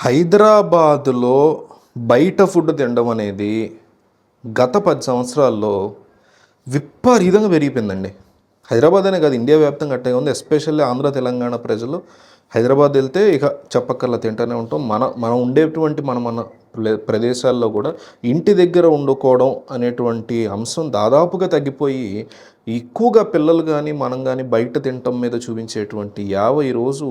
హైదరాబాదులో బయట ఫుడ్ తినడం అనేది గత 10 సంవత్సరాల్లో విపరీతంగా పెరిగిపోయిందండి. హైదరాబాద్ అనే కాదు, ఇండియా వ్యాప్తంగా అట్టే ఉంది. ఎస్పెషల్లీ ఆంధ్ర తెలంగాణ ప్రజలు హైదరాబాద్ వెళ్తే ఇక చెప్పక్కర్లా తింటూనే ఉంటాం. మనం ఉండేటువంటి మన ప్రదేశాల్లో కూడా ఇంటి దగ్గర వండుకోవడం అనేటువంటి అంశం దాదాపుగా తగ్గిపోయి, ఎక్కువగా పిల్లలు కానీ మనం కానీ బయట తినటం మీద చూపించేటువంటి ఈరోజు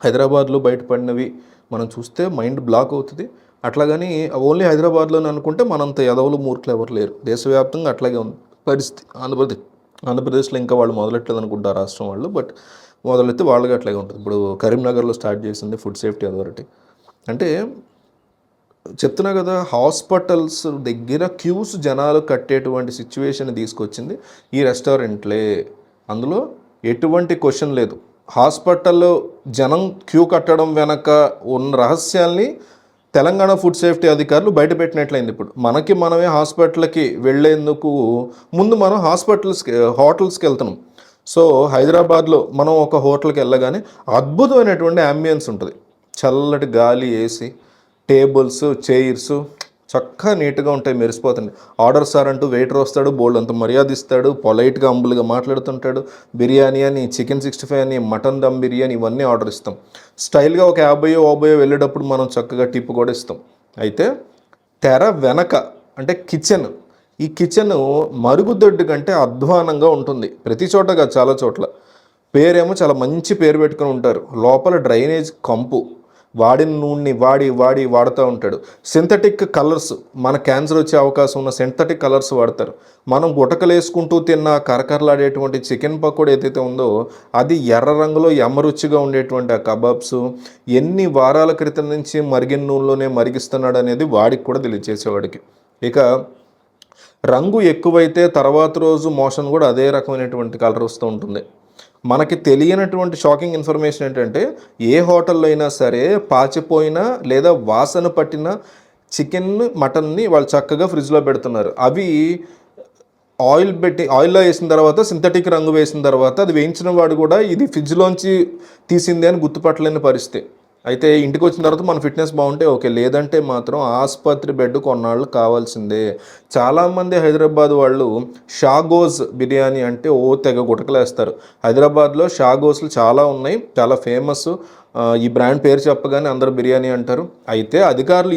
హైదరాబాద్లో బయటపడినవి మనం చూస్తే మైండ్ బ్లాక్ అవుతుంది. అట్లాగని ఓన్లీ హైదరాబాద్లోనే అనుకుంటే మనంత ఎదవలు మూర్ఖులు ఎవరు లేరు. దేశవ్యాప్తంగా అట్లాగే ఉంది పరిస్థితి. ఆంధ్రప్రదేశ్లో ఇంకా వాళ్ళు మొదలెట్టలేదు అనుకుంటారు రాష్ట్రం వాళ్ళు, బట్ మొదలెత్తే వాళ్ళకి అట్లాగే ఉంటుంది. ఇప్పుడు కరీంనగర్లో స్టార్ట్ చేసింది ఫుడ్ సేఫ్టీ అథారిటీ. అంటే చెప్తున్నా కదా, హాస్పిటల్స్ దగ్గర క్యూస్ జనాలు కట్టేటువంటి సిచ్యువేషన్ తీసుకొచ్చింది ఈ రెస్టారెంట్లే. అందులో ఎటువంటి క్వశ్చన్ లేదు. హాస్పిటల్లో జనం క్యూ కట్టడం వెనక ఉన్న రహస్యాల్ని తెలంగాణ ఫుడ్ సేఫ్టీ అధికారులు బయటపెట్టినట్లయింది. ఇప్పుడు మనమే హాస్పిటల్కి వెళ్ళేందుకు ముందు మనం హోటల్స్కి వెళ్తున్నాం. సో హైదరాబాద్లో మనం ఒక హోటల్కి వెళ్ళగానే అద్భుతమైనటువంటి అంబియన్స్ ఉంటుంది. చల్లటి గాలి, ఏసీ, టేబుల్స్, చైర్స్ చక్కగా నీట్గా ఉంటాయి, మెరిసిపోతుంది. ఆర్డర్ సార్ అంటూ వెయిటర్ వస్తాడు, బోల్డ్ అంత మర్యాద ఇస్తాడు, పొలైట్గా అంబుల్గా మాట్లాడుతుంటాడు. బిర్యానీ అని, చికెన్ 65 అని, మటన్ దమ్ బిర్యానీ ఇవన్నీ ఆర్డర్ ఇస్తాం. స్టైల్గా ఒక 50 వెళ్ళేటప్పుడు మనం చక్కగా టిప్ కూడా ఇస్తాం. అయితే తెర వెనక అంటే కిచెన్, ఈ కిచెన్ మరుగుదొడ్డు కంటే అధ్వానంగా ఉంటుంది. ప్రతి చోట కాదు, చాలా చోట్ల. పేరేమో చాలా మంచి పేరు పెట్టుకుని ఉంటారు. లోపల డ్రైనేజ్ కంపు, వాడిన నూనెని వాడుతూ ఉంటాడు. సింథటిక్ కలర్స్, మన క్యాన్సర్ వచ్చే అవకాశం ఉన్న సింథటిక్ కలర్స్ వాడతారు. మనం గుటకలు వేసుకుంటూ తిన్న కరకరలాడేటువంటి చికెన్ పకోడీ ఏదైతే ఉందో అది ఎర్ర రంగులో ఎమ్మరుచిగా ఉండేటువంటి ఆ కబాబ్స్ ఎన్ని వారాల క్రితం నుంచి మరిగిన నూనెలోనే మరిగిస్తున్నాడు అనేది వాడికి కూడా తెలియచేసేవాడికి. ఇక రంగు ఎక్కువైతే తర్వాత రోజు మోషన్ కూడా అదే రకమైనటువంటి కలర్ వస్తూ ఉంటుంది. మనకి తెలియనటువంటి షాకింగ్ ఇన్ఫర్మేషన్ ఏంటంటే, ఏ హోటల్లో అయినా సరే పాచిపోయిన లేదా వాసన పట్టిన చికెన్, మటన్ని వాళ్ళు చక్కగా ఫ్రిడ్జ్లో పెడుతున్నారు. అవి ఆయిల్లో వేసిన తర్వాత, సింథటిక్ రంగు వేసిన తర్వాత అది వేయించిన వాడు కూడా ఇది ఫ్రిడ్జ్లోంచి తీసింది అని గుర్తుపట్టలేని పరిస్థితి. అయితే ఇంటికి వచ్చిన తర్వాత మన ఫిట్నెస్ బాగుంటే ఓకే, లేదంటే మాత్రం ఆసుపత్రి బెడ్ కొన్నాళ్ళు కావాల్సిందే. చాలామంది హైదరాబాద్ వాళ్ళు షాగోస్ బిర్యానీ అంటే తెగ గుటకలేస్తారు. హైదరాబాద్లో షాగోస్లు చాలా ఉన్నాయి, చాలా ఫేమస్. ఈ బ్రాండ్ పేరు చెప్పగానే అందరూ బిర్యానీ అంటారు. అయితే అధికారులు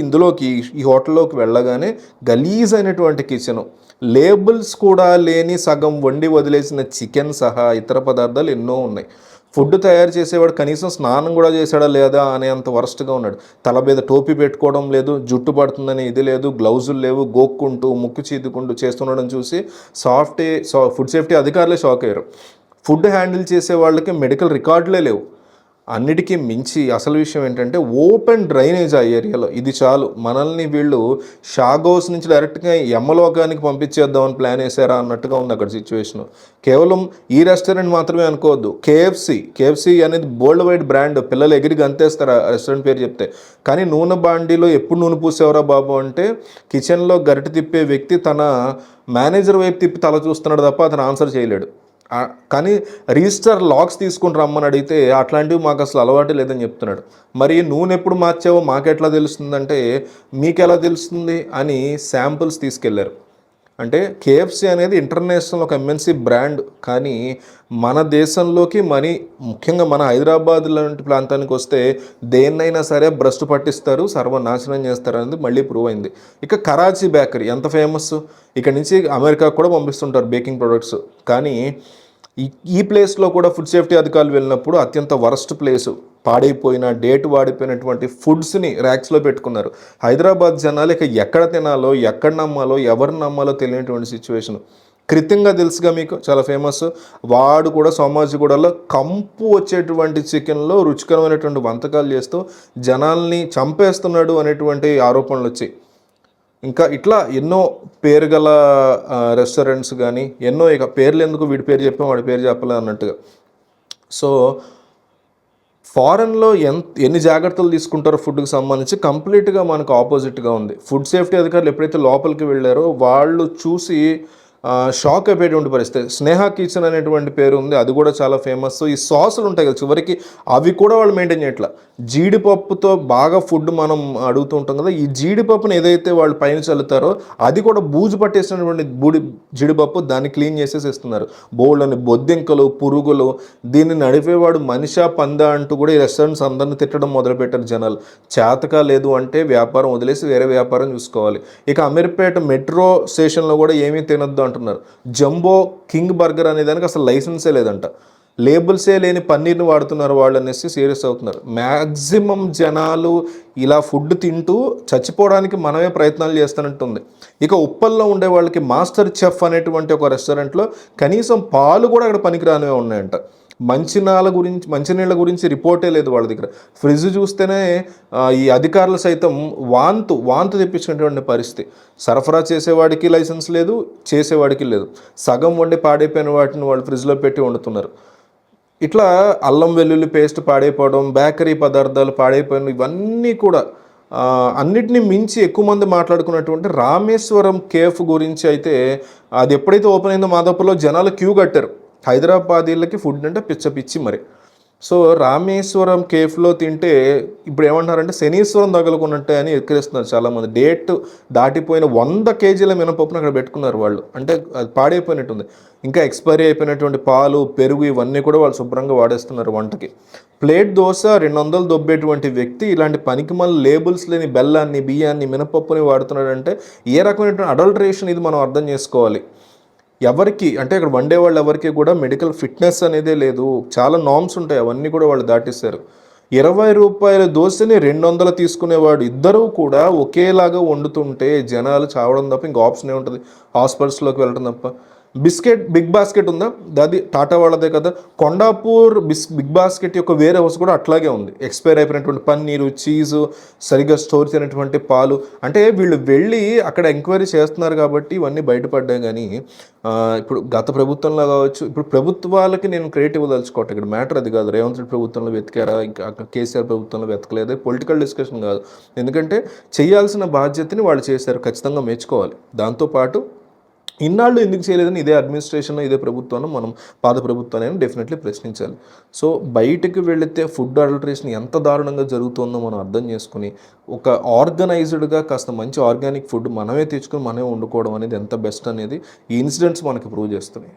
ఈ హోటల్లోకి వెళ్ళగానే గలీజ్ అయినటువంటి కిచెను, లేబుల్స్ కూడా లేని సగం వండి వదిలేసిన చికెన్ సహా ఇతర పదార్థాలు ఎన్నో ఉన్నాయి. ఫుడ్ తయారు చేసేవాడు కనీసం స్నానం కూడా చేశాడా లేదా అనేంత వరస్ట్గా ఉన్నాడు. తల మీద టోపీ పెట్టుకోవడం లేదు, జుట్టు పడుతుందని ఇది లేదు, గ్లౌజులు లేవు, గోక్కుంటూ ముక్కు చీదుకుంటూ చేస్తుండడం చూసి ఫుడ్ సేఫ్టీ అధికారులే షాక్ అయ్యారు. ఫుడ్ హ్యాండిల్ చేసే వాళ్ళకి మెడికల్ రికార్డులే లేవు. అన్నిటికీ మించి అసలు విషయం ఏంటంటే ఓపెన్ డ్రైనేజ్ ఆ ఏరియాలో. ఇది చాలు, మనల్ని వీళ్ళు షాగోస్ నుంచి డైరెక్ట్గా యమలోకానికి పంపించేద్దామని ప్లాన్ వేసారా అన్నట్టుగా ఉంది అక్కడ సిచ్యువేషను. కేవలం ఈ రెస్టారెంట్ మాత్రమే అనుకోవద్దు. కేఎఫ్సి అనేది వరల్డ్ వైడ్ బ్రాండ్. పిల్లలు ఎగిరి గంతేస్తారు ఆ రెస్టారెంట్ పేరు చెప్తే. కానీ నూనె బాండీలో ఎప్పుడు నూనె పూసేవరా బాబు అంటే కిచెన్లో గరిటె తిప్పే వ్యక్తి తన మేనేజర్ వైపు తిప్పి తల చూస్తున్నాడు తప్ప అతను ఆన్సర్ చేయలేడు. కానీ రిజిస్టర్ లాక్స్ తీసుకుని రమ్మని అడిగితే అట్లాంటివి మాకు అసలు అలవాటు లేదని చెప్తున్నాడు. మరి నూనె ఎప్పుడు మార్చావో మాకెట్లా తెలుస్తుందంటే మీకు ఎలా తెలుస్తుంది అని శాంపుల్స్ తీసుకెళ్లారు. అంటే కేఎఫ్సి అనేది ఇంటర్నేషనల్ ఒక ఎంఎన్సి బ్రాండ్, కానీ మన దేశంలోకి ముఖ్యంగా మన హైదరాబాద్ లాంటి ప్రాంతానికి వస్తే దేన్నైనా సరే భ్రష్టు పట్టిస్తారు, సర్వనాశనం చేస్తారు అనేది మళ్ళీ ప్రూవ్ అయింది. ఇక కరాచీ బేకరీ ఎంత ఫేమస్, ఇక్కడ నుంచి అమెరికాకు కూడా పంపిస్తుంటారు బేకింగ్ ప్రొడక్ట్స్. కానీ ఈ ప్లేస్లో కూడా ఫుడ్ సేఫ్టీ అధికారులు వెళ్ళినప్పుడు అత్యంత వరస్ట్ ప్లేసు, పాడైపోయిన డేట్ వాడిపోయినటువంటి ఫుడ్స్ని ర్యాక్స్లో పెట్టుకున్నారు. హైదరాబాద్ జనాలు ఇక ఎక్కడ తినాలో, ఎక్కడ నమ్మాలో, ఎవరిని నమ్మాలో తెలియనటువంటి సిచ్యువేషన్. కృతంగా తెలుసుగా మీకు, చాలా ఫేమస్. వాడు కూడా సోమాజిగూడలో కంపు వచ్చేటువంటి చికెన్లో రుచికరమైనటువంటి వంటకాలు చేస్తూ జనాల్ని చంపేస్తున్నాడు అనేటువంటి ఆరోపణలు వచ్చాయి. ఇంకా ఇట్లా ఎన్నో పేరు గల రెస్టారెంట్స్ కానీ ఎన్నో, ఇక పేర్లు ఎందుకు, వీడి పేరు చెప్పాం వాడి పేరు చెప్పలే అన్నట్టుగా. సో ఫారెన్లో ఎన్ని జాగ్రత్తలు తీసుకుంటారో ఫుడ్కి సంబంధించి కంప్లీట్గా మనకు ఆపోజిట్గా ఉంది. ఫుడ్ సేఫ్టీ అధికారులు ఎప్పుడైతే లోపలికి వెళ్ళారో వాళ్ళు చూసి షాక్ అయిపోయేటువంటి పరిస్థితి. స్నేహ కిచెన్ అనేటువంటి పేరు ఉంది, అది కూడా చాలా ఫేమస్. ఈ సాసులు ఉంటాయి కదా చివరికి, అవి కూడా వాళ్ళు మెయింటైన్ చేయట్లా. జీడిపప్పుతో బాగా ఫుడ్ మనం అడుగుతూ ఉంటాం కదా, ఈ జీడిపప్పుని ఏదైతే వాళ్ళు పైన చల్లుతారో అది కూడా బూజు పట్టేసినటువంటి జీడిపప్పు, దాన్ని క్లీన్ చేసేసి ఇస్తున్నారు. బోల్డని బొద్దింకలు, పురుగులు, దీన్ని నడిపేవాడు మనిషా పందా అంటూ కూడా ఈ రెస్టారెంట్స్ అందరిని తిట్టడం మొదలుపెట్టారు జనాలు. చేతకా లేదు అంటే వ్యాపారం వదిలేసి వేరే వ్యాపారం చూసుకోవాలి. ఇక అమీర్పేట మెట్రో స్టేషన్లో కూడా ఏమీ తినొద్దు అంటున్నారు. జంబో కింగ్ బర్గర్ అనే దానికి అసలు లైసెన్సే లేదంట. లేబుల్సే లేని పన్నీర్ని వాడుతున్నారు వాళ్ళు అనేసి సీరియస్ అవుతున్నారు. మ్యాక్సిమం జనాలు ఇలా ఫుడ్ తింటూ చచ్చిపోవడానికి మనమే ప్రయత్నాలు చేస్తున్నట్టుంది. ఇక ఉప్పల్లో ఉండే వాళ్ళకి మాస్టర్ చెఫ్ అనేటువంటి ఒక రెస్టారెంట్లో కనీసం పాలు కూడా అక్కడ పనికిరానివే ఉన్నాయంట. మంచినీళ్ళ గురించి రిపోర్టే లేదు వాళ్ళ దగ్గర. ఫ్రిడ్జ్ చూస్తేనే ఈ అధికారులు సైతం వాంతు తెప్పించుకునేటువంటి పరిస్థితి. సరఫరా చేసేవాడికి లైసెన్స్ లేదు, చేసేవాడికి లేదు. సగం వండి పాడైపోయిన వాటిని వాళ్ళు ఫ్రిడ్జ్లో పెట్టి వండుతున్నారు. ఇట్లా అల్లం వెల్లుల్లి పేస్ట్ పాడైపోవడం, బేకరీ పదార్థాలు పాడైపోయిన, ఇవన్నీ కూడా అన్నిటినీ మించి ఎక్కువ మంది మాట్లాడుకున్నటువంటి రామేశ్వరం కేఫ్ గురించి అయితే, అది ఎప్పుడైతే ఓపెన్ అయిందో మాదాపూర్లో జనాలు క్యూ కట్టారు. హైదరాబాదీలకి ఫుడ్ అంటే పిచ్చి మరి. సో రామేశ్వరం కేఫ్లో తింటే ఇప్పుడు ఏమంటారంటే శనీశ్వరం తగులుకున్నట్టే అని ఎక్కిరిస్తున్నారు చాలామంది. డేట్ దాటిపోయిన 100 కేజీల మినపప్పును అక్కడ పెట్టుకున్నారు వాళ్ళు. అంటే అది పాడైపోయినట్టుంది. ఇంకా ఎక్స్పైరీ అయిపోయినటువంటి పాలు, పెరుగు, ఇవన్నీ కూడా వాళ్ళు శుభ్రంగా వాడేస్తున్నారు వంటకి. ప్లేట్ దోశ 200 దొబ్బేటువంటి వ్యక్తి ఇలాంటి పనికిమాలిన లేబుల్స్ లేని బెల్లాన్ని, బియ్యాన్ని, మినపప్పుని వాడుతున్నాడంటే ఏ రకమైనటువంటి అడల్టరేషన్ ఇది మనం అర్థం చేసుకోవాలి. ఎవరికి అంటే అక్కడ వండే వాళ్ళు ఎవరికి కూడా మెడికల్ ఫిట్నెస్ అనేదే లేదు. చాలా నామ్స్ ఉంటాయి, అవన్నీ కూడా వాళ్ళు దాటేశారు. 20 రూపాయల దోశని 200 తీసుకునేవాడు, ఇద్దరూ కూడా ఒకేలాగా వండుతుంటే జనాలు చావడం తప్ప ఇంక ఆప్షన్ ఏముంటుంది? హాస్పిటల్స్లోకి వెళ్ళడం తప్ప. బిగ్ బాస్కెట్ ఉందా? అది టాటా వాళ్ళదే కదా. కొండాపూర్ బిగ్ బాస్కెట్ యొక్క వేరే హౌస్ కూడా అట్లాగే ఉంది. ఎక్స్పైర్ అయిపోయినటువంటి పన్నీరు, చీజు, సరిగ్గా స్టోర్ చేయనటువంటి పాలు. అంటే వీళ్ళు వెళ్ళి అక్కడ ఎంక్వైరీ చేస్తున్నారు కాబట్టి ఇవన్నీ బయటపడ్డాయి. కానీ ఇప్పుడు గత ప్రభుత్వంలో కావచ్చు, ఇప్పుడు ప్రభుత్వాలకి నేను క్రెడిట్ ఇవ్వదలుచుకోవట్లేదు. ఇక్కడ మ్యాటర్ అది కాదు. రేవంత్ రెడ్డి ప్రభుత్వంలో వెతికారా, ఇంకా కేసీఆర్ ప్రభుత్వంలో వెతకలేదే, పొలిటికల్ డిస్కషన్ కాదు. ఎందుకంటే చేయాల్సిన బాధ్యతని వాళ్ళు చేశారు, ఖచ్చితంగా మెచ్చుకోవాలి. దాంతోపాటు ఇన్నాళ్ళు ఎందుకు చేయలేదని ఇదే అడ్మినిస్ట్రేషన్లో, ఇదే ప్రభుత్వంలో మనం పాత ప్రభుత్వాన్ని డెఫినెట్లీ ప్రశ్నించాలి. సో బయటకు వెళితే ఫుడ్ అడల్టరేషన్ ఎంత దారుణంగా జరుగుతుందో మనం అర్థం చేసుకుని ఒక ఆర్గనైజ్డ్గా కాస్త మంచి ఆర్గానిక్ ఫుడ్ మనమే తెచ్చుకొని మనమే వండుకోవడం అనేది ఎంత బెస్ట్ అనేది ఈ ఇన్సిడెంట్స్ మనకి ప్రూవ్ చేస్తున్నాయి.